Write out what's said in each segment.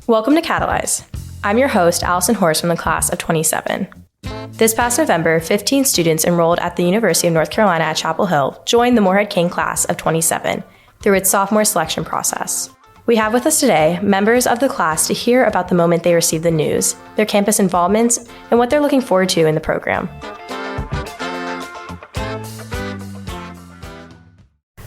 Welcome to Catalyze. I'm your host, Allison Horst from the class of 27. This past November, 15 students enrolled at the University of North Carolina at Chapel Hill joined the Morehead-Cain class of 27 through its sophomore selection process. We have with us today members of the class to hear about the moment they received the news, their campus involvements, and what they're looking forward to in the program.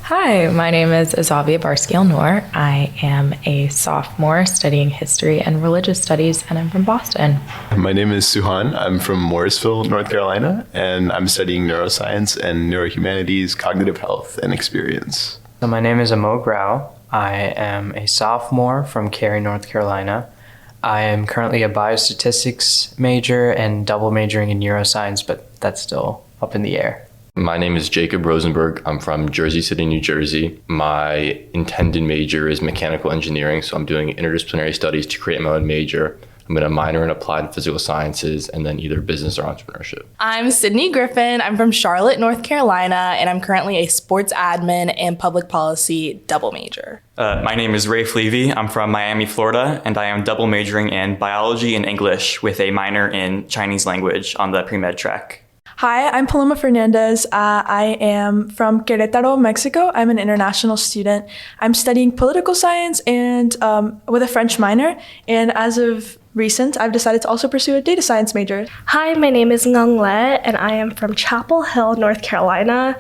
Hi, my name is Azavia Barskiel-Noor. I am a sophomore studying history and religious studies, and I'm from Boston. My name is Suhan. I'm from Morrisville, North Carolina, and I'm studying neuroscience and neurohumanities, cognitive health, and experience. So my name is Amo Grau. I am a sophomore from Cary, North Carolina. I am currently a biostatistics major and double majoring in neuroscience, but that's still up in the air. My name is Jacob Rosenberg. I'm from Jersey City, New Jersey. My intended major is mechanical engineering, so I'm doing interdisciplinary studies to create my own major. I'm going to minor in applied physical sciences and then either business or entrepreneurship. I'm Sydney Griffin. I'm from Charlotte, North Carolina, and I'm currently a sports admin and public policy double major. My name is Rafe Levy. I'm from Miami, Florida, and I am double majoring in biology and English with a minor in Chinese language on the pre-med track. Hi, I'm Paloma Fernandez. I am from Querétaro, Mexico. I'm an international student. I'm studying political science and with a French minor. And as of recent, I've decided to also pursue a data science major. Hi, my name is Ngung Le, and I am from Chapel Hill, North Carolina,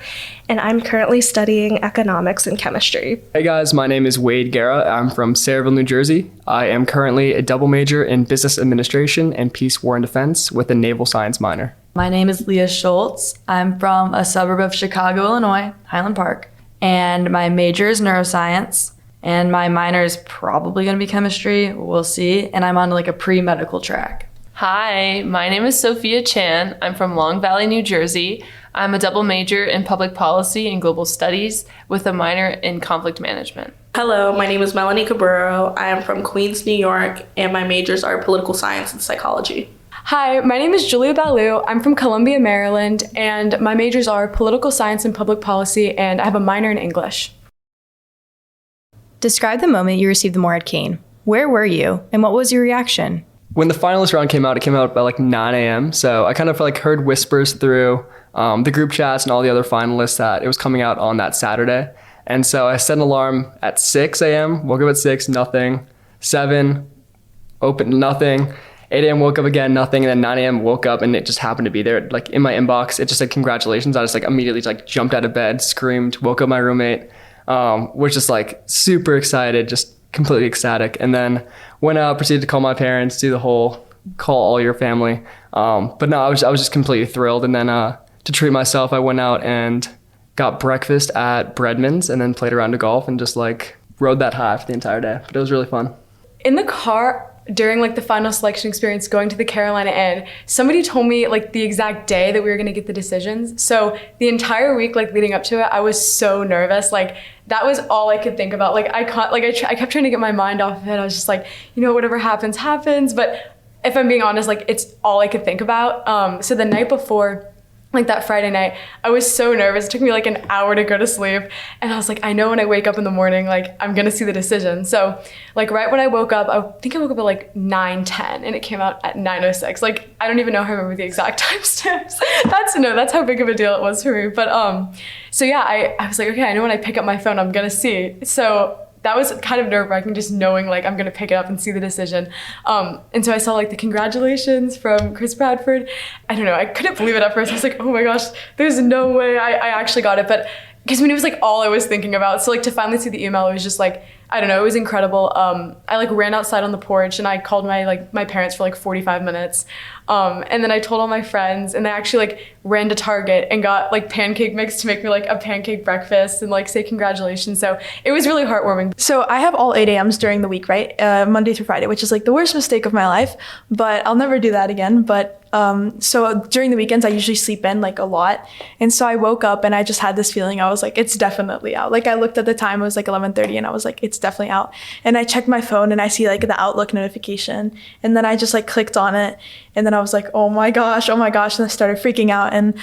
and I'm currently studying economics and chemistry. Hey guys, my name is Wade Guerra. I'm from Sayreville, New Jersey. I am currently a double major in business administration and peace, war, and defense with a naval science minor. My name is Leah Schultz. I'm from a suburb of Chicago, Illinois, Highland Park, and my major is neuroscience, and my minor is probably going to be chemistry. We'll see, and I'm on like a pre-medical track. Hi, my name is Sophia Chan. I'm from Long Valley, New Jersey. I'm a double major in public policy and global studies with a minor in conflict management. Hello, my name is Melanie Cabrero. I am from Queens, New York, and my majors are political science and psychology. Hi, my name is Julia Ballou. I'm from Columbia, Maryland, and my majors are political science and public policy, and I have a minor in English. Describe the moment you received the Morehead-Cain. Where were you, and what was your reaction? When the finalist round came out, it came out by like 9 a.m. So I kind of heard whispers through the group chats and all the other finalists that it was coming out on that Saturday. And so I set an alarm at 6 a.m., woke up at 6, nothing. 7, opened, nothing. 8 a.m. woke up again, nothing, and then 9 a.m. woke up and it just happened to be there. Like in my inbox, it just said congratulations. I just immediately jumped out of bed, screamed, woke up my roommate, was just super excited, just completely ecstatic. And then went out, proceeded to call my parents, do the whole call all your family. But no, I was just completely thrilled. And then to treat myself, I went out and got breakfast at Breadman's and then played a round of golf and just rode that high for the entire day. But it was really fun. In the car, during the final selection experience going to the Carolina Inn, somebody told me the exact day that we were gonna get the decisions. So the entire week leading up to it, I was so nervous. That was all I could think about. I kept trying to get my mind off of it. I was just whatever happens, happens. But if I'm being honest, it's all I could think about. So the night before, that Friday night, I was so nervous. It took me an hour to go to sleep. And I was I know when I wake up in the morning, I'm gonna see the decision. So right when I woke up, I think I woke up at 9:10 and it came out at 9:06. I don't even know how I remember the exact timestamps. That's how big of a deal it was for me. But so yeah, I was okay, I know when I pick up my phone, I'm gonna see. So that was kind of nerve-wracking, just knowing I'm gonna pick it up and see the decision. And so I saw the congratulations from Chris Bradford. I don't know, I couldn't believe it at first. I was oh my gosh, there's no way I actually got it. But because it was all I was thinking about. So to finally see the email, it was just I don't know, it was incredible. I ran outside on the porch and I called my parents for 45 minutes. And then I told all my friends, and they actually ran to Target and got pancake mix to make me a pancake breakfast and say congratulations. So it was really heartwarming. So I have all 8 a.m.s during the week, right? Monday through Friday, which is the worst mistake of my life, but I'll never do that again. But so during the weekends, I usually sleep in a lot. And so I woke up and I just had this feeling. I was it's definitely out. I looked at the time, it was 11:30 and I was it's it's definitely out. And I checked my phone and I see like the Outlook notification, and then I just like clicked on it, and then I was like, oh my gosh, and I started freaking out. And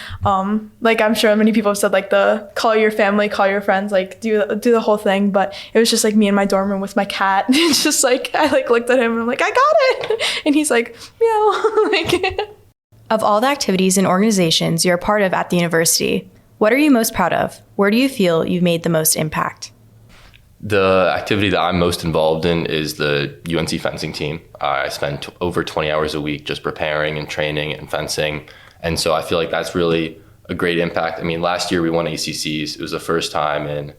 like I'm sure many people have said like the call your family, call your friends, like do the whole thing, but it was just like me in my dorm room with my cat. It's just like I like looked at him and I'm like, I got it, and he's like, meow. Like. Of all the activities and organizations you're a part of at the university, what are you most proud of? Where do you feel you've made the most impact? The activity that I'm most involved in is the UNC fencing team. I spend over 20 hours a week just preparing and training and fencing. And so I feel like that's really a great impact. I mean, last year we won ACCs. It was the first time in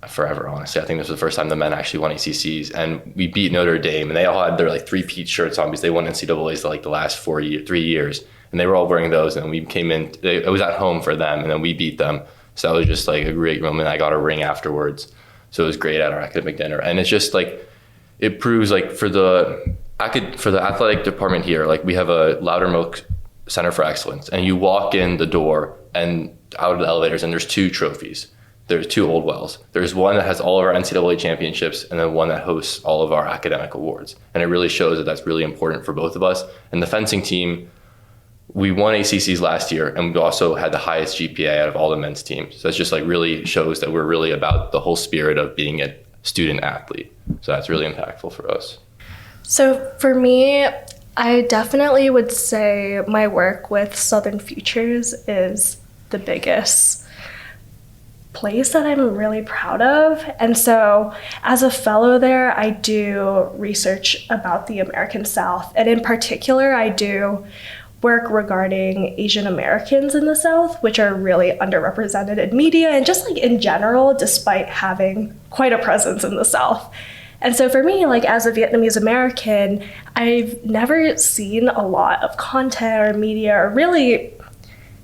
forever, honestly. I think this was the first time the men actually won ACCs, and we beat Notre Dame, and they all had their like three-peat shirts on because they won NCAA's like the last 3 years, and they were all wearing those, and we came in, it was at home for them, and then we beat them. So that was just like a great moment. I got a ring afterwards. So it was great at our academic dinner. And it's just like, it proves like for the athletic department here, like we have a Loudermilk Center for Excellence, and you walk in the door and out of the elevators and there's 2 trophies. There's 2 Old Wells. There's one that has all of our NCAA championships and then one that hosts all of our academic awards. And it really shows that that's really important for both of us. And the fencing team, we won ACCs last year, and we also had the highest GPA out of all the men's teams. So that's just like really shows that we're really about the whole spirit of being a student athlete. So that's really impactful for us. So for me, I definitely would say my work with Southern Futures is the biggest place that I'm really proud of. And so as a fellow there, I do research about the American South. And in particular, I do work regarding Asian Americans in the South, which are really underrepresented in media and just like in general, despite having quite a presence in the South. And so for me, like as a Vietnamese American, I've never seen a lot of content or media or really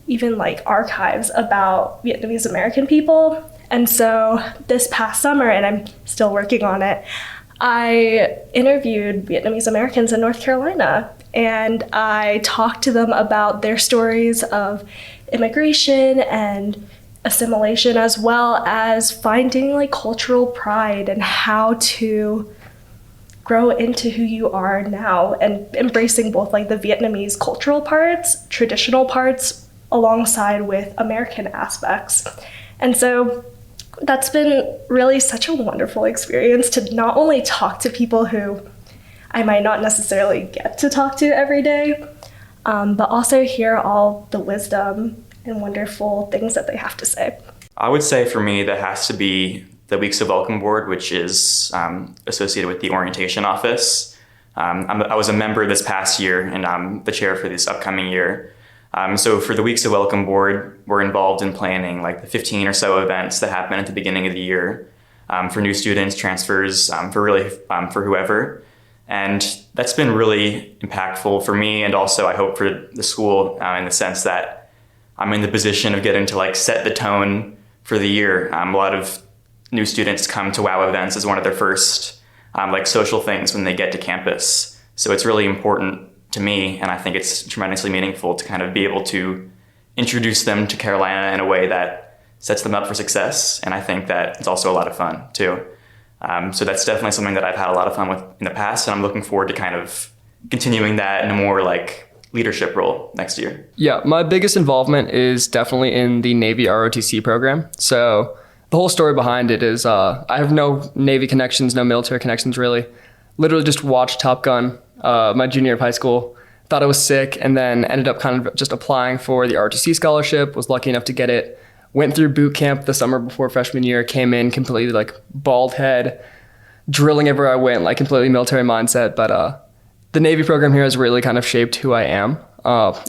even like archives about Vietnamese American people. And so this past summer, and I'm still working on it, I interviewed Vietnamese Americans in North Carolina, and I talked to them about their stories of immigration and assimilation, as well as finding like cultural pride and how to grow into who you are now, and embracing both like the Vietnamese cultural parts, traditional parts, alongside with American aspects. And so that's been really such a wonderful experience to not only talk to people who I might not necessarily get to talk to every day, but also hear all the wisdom and wonderful things that they have to say. I would say for me, that has to be the Weeks of Welcome Board, which is associated with the orientation office. I was a member this past year, and I'm the chair for this upcoming year. So for the Weeks of Welcome Board, we're involved in planning like the 15 or so events that happen at the beginning of the year for new students, transfers, for whoever. And that's been really impactful for me, and also I hope for the school in the sense that I'm in the position of getting to like set the tone for the year. A lot of new students come to WOW events as one of their first like social things when they get to campus. So it's really important to me, and I think it's tremendously meaningful to kind of be able to introduce them to Carolina in a way that sets them up for success. And I think that it's also a lot of fun too. So that's definitely something that I've had a lot of fun with in the past, and I'm looking forward to kind of continuing that in a more like leadership role next year. Yeah, my biggest involvement is definitely in the Navy ROTC program. So the whole story behind it is I have no Navy connections, no military connections really. Literally just watched Top Gun my junior year of high school, thought I was sick, and then ended up kind of just applying for the ROTC scholarship, was lucky enough to get it, went through boot camp the summer before freshman year, came in completely like bald head, drilling everywhere I went, like completely military mindset. But the Navy program here has really kind of shaped who I am.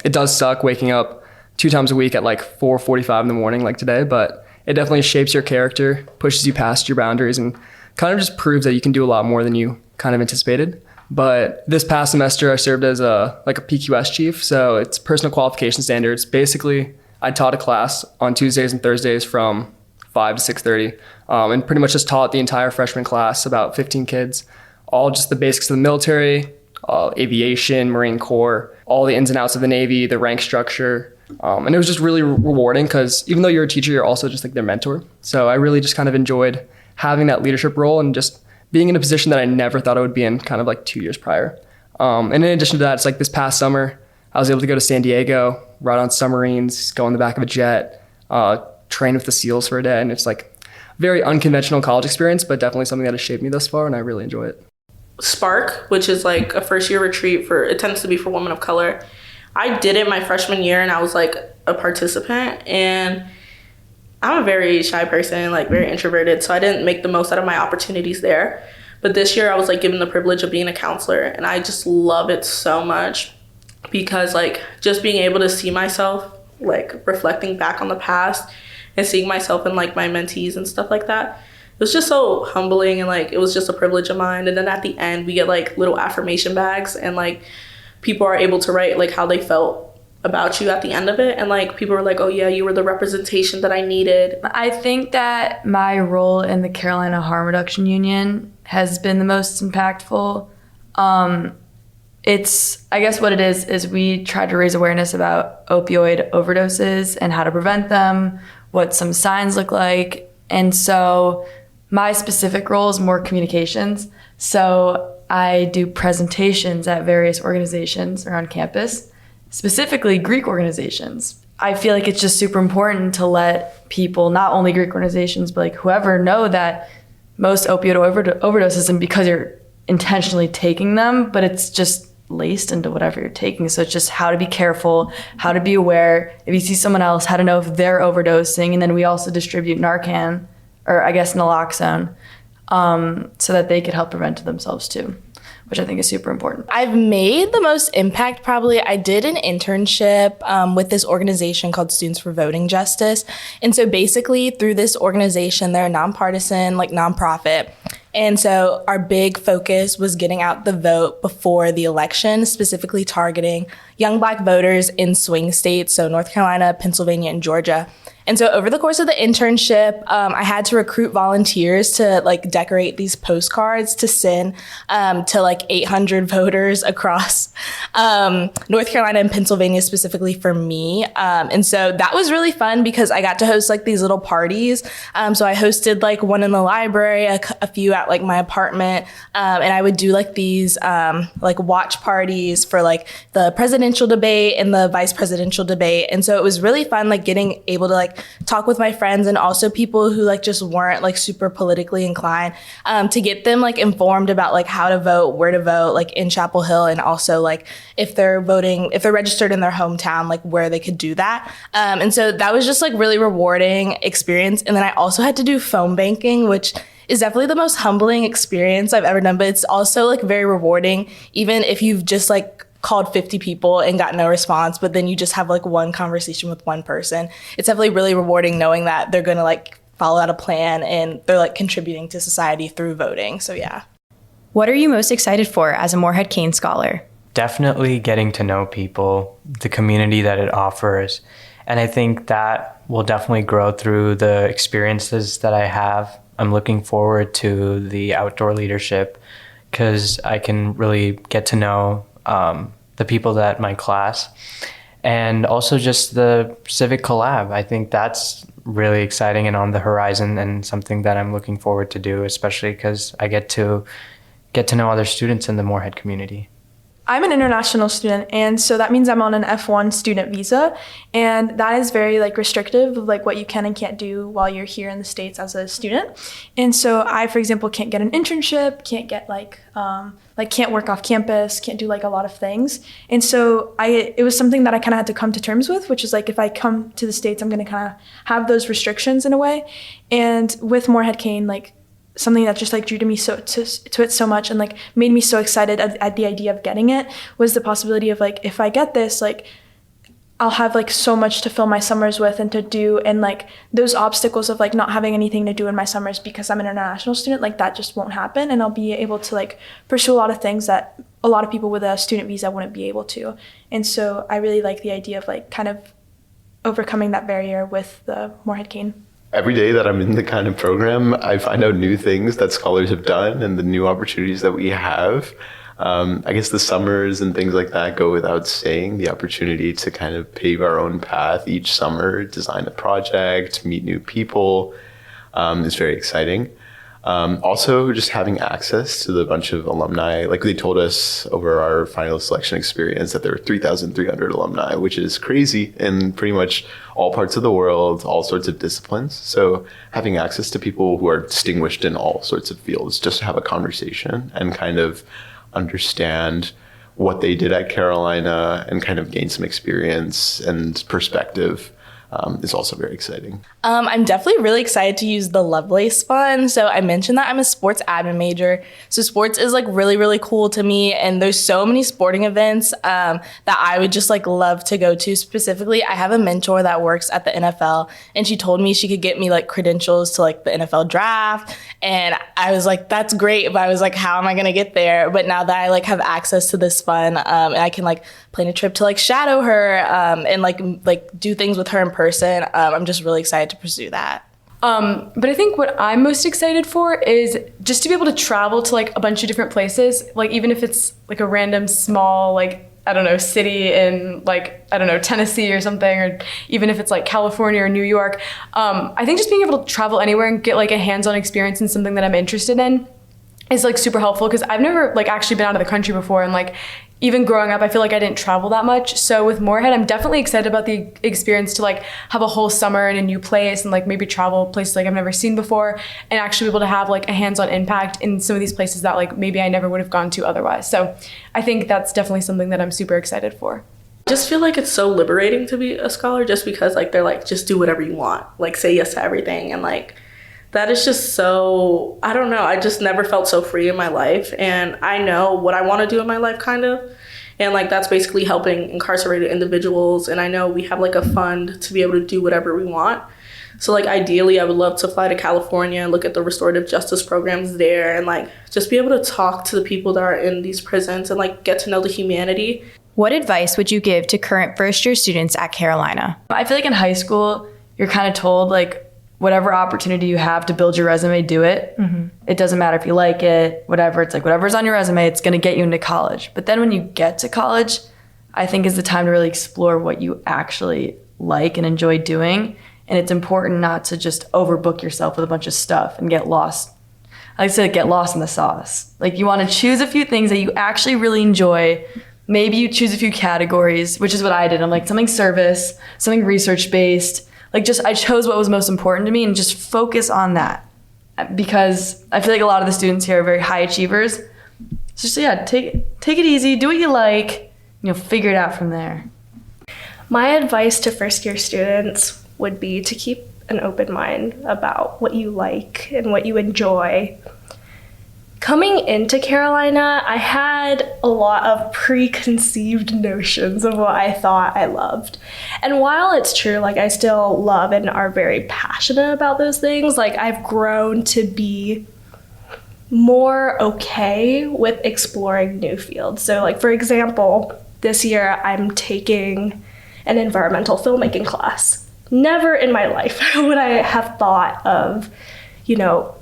It does suck waking up 2 times a week at like 4:45 in the morning like today, but it definitely shapes your character, pushes you past your boundaries, and kind of just proves that you can do a lot more than you kind of anticipated. But this past semester, I served as a PQS chief. So it's personal qualification standards. Basically, I taught a class on Tuesdays and Thursdays from 5 to 6:30, and pretty much just taught the entire freshman class, about 15 kids, all just the basics of the military, aviation, Marine Corps, all the ins and outs of the Navy, the rank structure. And it was just really rewarding because even though you're a teacher, you're also just like their mentor. So I really just kind of enjoyed having that leadership role and just being in a position that I never thought I would be in kind of like 2 years prior. And in addition to that, it's like this past summer, I was able to go to San Diego, ride on submarines, go in the back of a jet, train with the SEALs for a day. And it's like very unconventional college experience, but definitely something that has shaped me thus far, and I really enjoy it. Spark, which is like a first year retreat it tends to be for women of color. I did it my freshman year and I was like a participant, and I'm a very shy person, like very introverted, so I didn't make the most out of my opportunities there. But this year I was like given the privilege of being a counselor, and I just love it so much because like just being able to see myself like reflecting back on the past and seeing myself in like my mentees and stuff like that, it was just so humbling, and like it was just a privilege of mine. And then at the end we get like little affirmation bags, and like people are able to write like how they felt about you at the end of it, and like people were like, oh yeah, you were the representation that I needed. I think that my role in the Carolina Harm Reduction Union has been the most impactful. It's, I guess what it is we try to raise awareness about opioid overdoses and how to prevent them, what some signs look like. And so my specific role is more communications. So I do presentations at various organizations around campus, specifically Greek organizations. I feel like it's just super important to let people, not only Greek organizations, but like whoever, know that most opioid overdoses isn't because you're intentionally taking them, but it's just laced into whatever you're taking. So it's just how to be careful, how to be aware. If you see someone else, how to know if they're overdosing. And then we also distribute Narcan, or I guess naloxone, so that they could help prevent it themselves too, which I think is super important. I've made the most impact probably. I did an internship with this organization called Students for Voting Justice. And so basically through this organization, they're a nonpartisan, like nonprofit. And so our big focus was getting out the vote before the election, specifically targeting young Black voters in swing states, so North Carolina, Pennsylvania, and Georgia. And so over the course of the internship, I had to recruit volunteers to like decorate these postcards to send to like 800 voters across North Carolina and Pennsylvania specifically for me. And so that was really fun because I got to host like these little parties. So I hosted like one in the library, a few at like my apartment. And I would do like these like watch parties for like the presidential debate and the vice presidential debate. And so it was really fun, like getting able to like talk with my friends and also people who like just weren't like super politically inclined, to get them like informed about like how to vote, where to vote, like in Chapel Hill, and also like if they're registered in their hometown, like where they could do that. And so that was just like really rewarding experience. And then I also had to do phone banking, which is definitely the most humbling experience I've ever done, but it's also like very rewarding, even if you've just like called 50 people and got no response, but then you just have like one conversation with one person. It's definitely really rewarding knowing that they're gonna like follow out a plan and they're like contributing to society through voting. So yeah. What are you most excited for as a Morehead-Cain scholar? Definitely getting to know people, the community that it offers. And I think that will definitely grow through the experiences that I have. I'm looking forward to the outdoor leadership because I can really get to know the people that my class, and also just the civic collab. I think that's really exciting and on the horizon, and something that I'm looking forward to do, especially because I get to know other students in the Morehead community. I'm an international student, and so that means I'm on an F1 student visa, and that is very like restrictive of like what you can and can't do while you're here in the States as a student. And so I, for example, can't get an internship, can't get can't work off campus, can't do like a lot of things. And so it was something that I kind of had to come to terms with, which is like if I come to the States, I'm going to kind of have those restrictions in a way. And with Morehead-Cain, like something that just like drew to me to it so much and like made me so excited at the idea of getting it was the possibility of like, if I get this, like I'll have like so much to fill my summers with and to do, and like those obstacles of like not having anything to do in my summers because I'm an international student, like that just won't happen, and I'll be able to like pursue a lot of things that a lot of people with a student visa wouldn't be able to. And so I really like the idea of like kind of overcoming that barrier with the Morehead-Cain. Every day that I'm in the kind of program, I find out new things that scholars have done and the new opportunities that we have. I guess the summers and things like that go without saying. The opportunity to kind of pave our own path each summer, design a project, meet new people is very exciting. Also, just having access to the bunch of alumni, like they told us over our final selection experience that there were 3,300 alumni, which is crazy in pretty much all parts of the world, all sorts of disciplines. So having access to people who are distinguished in all sorts of fields, just to have a conversation and kind of understand what they did at Carolina and kind of gain some experience and perspective is also very exciting. I'm definitely really excited to use the Lovelace Fund. So I mentioned that I'm a sports admin major. So sports is like really, really cool to me. And there's so many sporting events that I would just like love to go to. Specifically, I have a mentor that works at the NFL, and she told me she could get me like credentials to like the NFL draft. And I was like, that's great. But I was like, how am I going to get there? But now that I like have access to this fund, and I can like plan a trip to like shadow her and like do things with her in person, I'm just really excited to pursue that. But I think what I'm most excited for is just to be able to travel to like a bunch of different places, like even if it's like a random small, like, I don't know, city in like, I don't know, Tennessee or something, or even if it's like California or New York. I think just being able to travel anywhere and get like a hands-on experience in something that I'm interested in is like super helpful, because I've never like actually been out of the country before, and like even growing up, I feel like I didn't travel that much. So with Morehead, I'm definitely excited about the experience to like have a whole summer in a new place and like maybe travel places like I've never seen before, and actually be able to have like a hands-on impact in some of these places that like maybe I never would have gone to otherwise. So I think that's definitely something that I'm super excited for. I just feel like it's so liberating to be a scholar, just because like they're like, just do whatever you want, like say yes to everything. And like that is just so, I don't know, I just never felt so free in my life. And I know what I want to do in my life, kind of. And like that's basically helping incarcerated individuals. And I know we have like a fund to be able to do whatever we want. So like ideally, I would love to fly to California and look at the restorative justice programs there, and like just be able to talk to the people that are in these prisons and like get to know the humanity. What advice would you give to current first-year students at Carolina? I feel like in high school, you're kind of told like whatever opportunity you have to build your resume, do it. Mm-hmm. It doesn't matter if you like it, whatever. It's like whatever's on your resume, it's going to get you into college. But then when you get to college, I think is the time to really explore what you actually like and enjoy doing. And it's important not to just overbook yourself with a bunch of stuff and get lost. I like to say get lost in the sauce. Like you want to choose a few things that you actually really enjoy. Maybe you choose a few categories, which is what I did. I'm like something service, something research-based. Like just I chose what was most important to me and just focus on that, because I feel like a lot of the students here are very high achievers. So just yeah, take it easy, do what you like, figure it out from there. My advice to first year students would be to keep an open mind about what you like and what you enjoy. Coming into Carolina, I had a lot of preconceived notions of what I thought I loved. And while it's true, like I still love and are very passionate about those things, like I've grown to be more okay with exploring new fields. So like, for example, this year I'm taking an environmental filmmaking class. Never in my life would I have thought of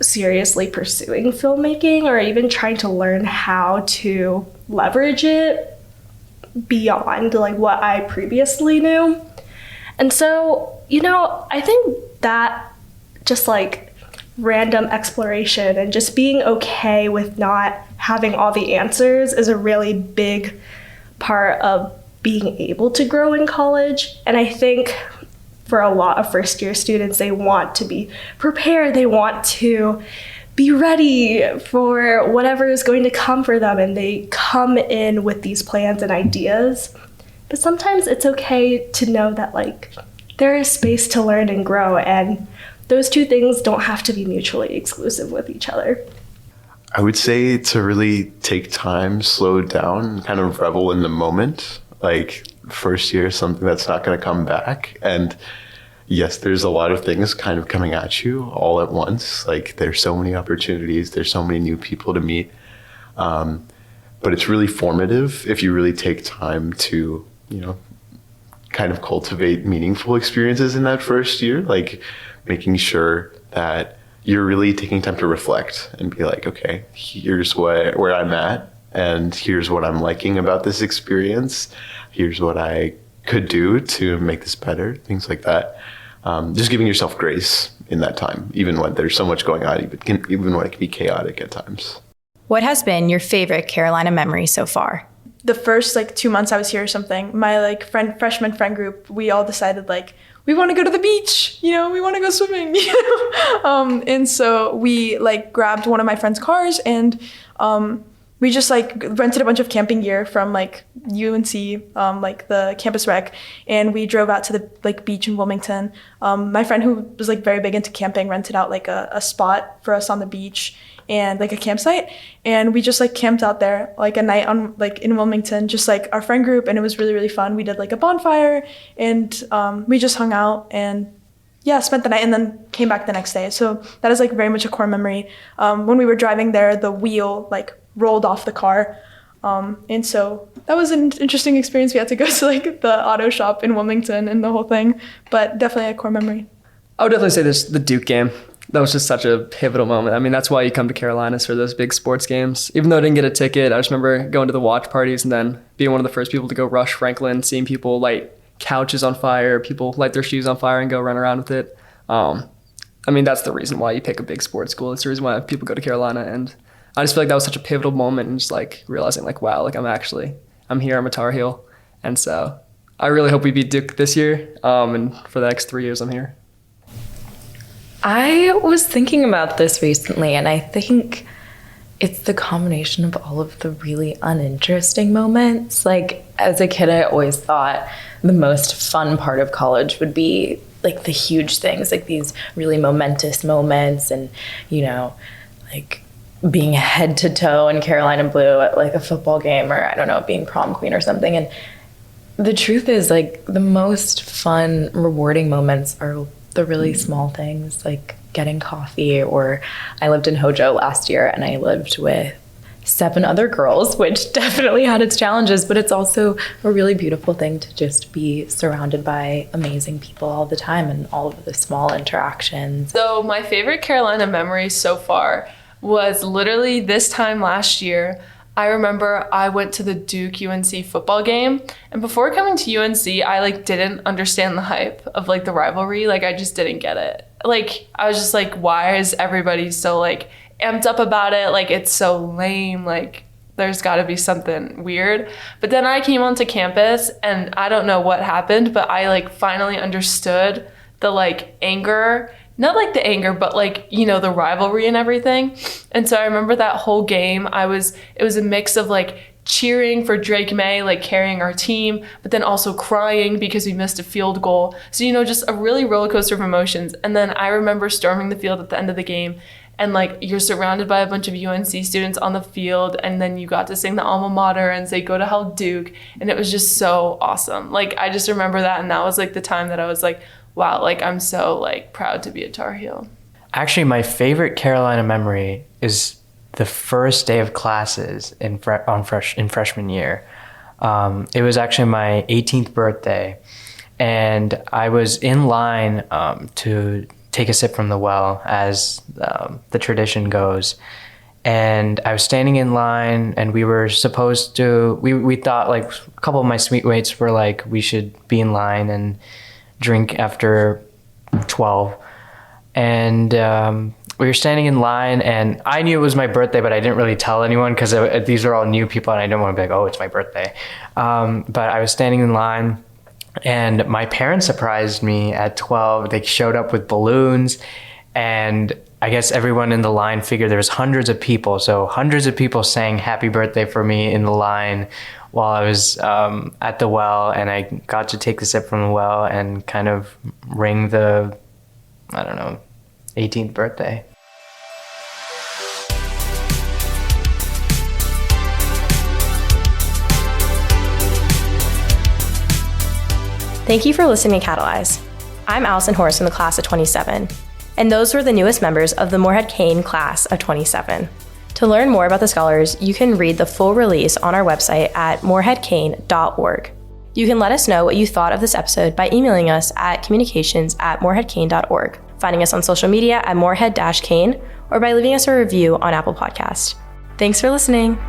seriously pursuing filmmaking or even trying to learn how to leverage it beyond like what I previously knew. And so, I think that just like random exploration and just being okay with not having all the answers is a really big part of being able to grow in college. And I think for a lot of first year students, they want to be prepared. They want to be ready for whatever is going to come for them. And they come in with these plans and ideas. But sometimes it's okay to know that like there is space to learn and grow. And those two things don't have to be mutually exclusive with each other. I would say to really take time, slow down, and kind of revel in the moment. Like first year is something that's not going to come back. And yes, there's a lot of things kind of coming at you all at once. Like there's so many opportunities, there's so many new people to meet. But it's really formative if you really take time to, kind of cultivate meaningful experiences in that first year, like making sure that you're really taking time to reflect and be like, okay, here's where I'm at, and here's what I'm liking about this experience. Here's what I could do to make this better, things like that. Just giving yourself grace in that time, even when there's so much going on, even when it can be chaotic at times. What has been your favorite Carolina memory so far? The first 2 months I was here or something, my freshman friend group, we all decided we want to go to the beach, we want to go swimming, and so we grabbed one of my friend's cars and we just rented a bunch of camping gear from UNC, the campus rec, and we drove out to the beach in Wilmington. My friend who was very big into camping rented out a spot for us on the beach and a campsite, and we just camped out there a night on in Wilmington, just our friend group, and it was really, really fun. We did a bonfire and we just hung out and spent the night and then came back the next day. So that is very much a core memory. When we were driving there, the wheel rolled off the car, and so that was an interesting experience. We had to go to the auto shop in Wilmington and the whole thing, but definitely a core memory. I would definitely say the Duke game. That was just such a pivotal moment. I mean, that's why you come to Carolinas for those big sports games. Even though I didn't get a ticket, I just remember going to the watch parties and then being one of the first people to go rush Franklin, seeing people light couches on fire, people light their shoes on fire and go run around with it. I mean, that's the reason why you pick a big sports school. It's the reason why people go to Carolina, and I just feel that was such a pivotal moment, and just realizing wow, I'm here, I'm a Tar Heel. And so I really hope we beat Duke this year. And for the next 3 years I'm here. I was thinking about this recently, and I think it's the combination of all of the really uninteresting moments. As a kid, I always thought the most fun part of college would be the huge things, these really momentous moments, and being head to toe in Carolina blue at a football game, or I don't know, being prom queen or something. And the truth is the most fun, rewarding moments are the really small things, getting coffee. Or I lived in Hojo last year and I lived with 7 other girls, which definitely had its challenges, but it's also a really beautiful thing to just be surrounded by amazing people all the time and all of the small interactions. So my favorite Carolina memory so far was literally this time last year. I remember I went to the Duke UNC football game, and before coming to UNC, I didn't understand the hype of the rivalry. I just didn't get it. I was just why is everybody so amped up about it? It's so lame. There's got to be something weird. But then I came onto campus, and I don't know what happened, but I finally understood the anger. Not the anger, but the rivalry and everything. And so I remember that whole game, it was a mix of cheering for Drake May, carrying our team, but then also crying because we missed a field goal. So, just a really roller coaster of emotions. And then I remember storming the field at the end of the game, and you're surrounded by a bunch of UNC students on the field, and then you got to sing the alma mater and say, "Go to hell, Duke." And it was just so awesome. I just remember that, and that was the time that I was wow, I'm so proud to be a Tar Heel. Actually, my favorite Carolina memory is the first day of classes in freshman year. It was actually my 18th birthday, and I was in line to take a sip from the well, as the tradition goes. And I was standing in line, and we were supposed to, we thought a couple of my suite mates were we should be in line and drink after 12. And we were standing in line, and I knew it was my birthday, but I didn't really tell anyone because these are all new people and I didn't want to be oh, it's my birthday. But I was standing in line, and my parents surprised me at 12. They showed up with balloons, and I guess everyone in the line figured there was hundreds of people. So hundreds of people sang happy birthday for me in the line while I was at the well, and I got to take the sip from the well and kind of ring the, 18th birthday. Thank you for listening to Catalyze. I'm Allison Horst from the class of 27, and those were the newest members of the Morehead-Cain class of 27. To learn more about the scholars, you can read the full release on our website at moreheadcain.org. You can let us know what you thought of this episode by emailing us at communications@moreheadcain.org, finding us on social media at morehead-cain, or by leaving us a review on Apple Podcasts. Thanks for listening.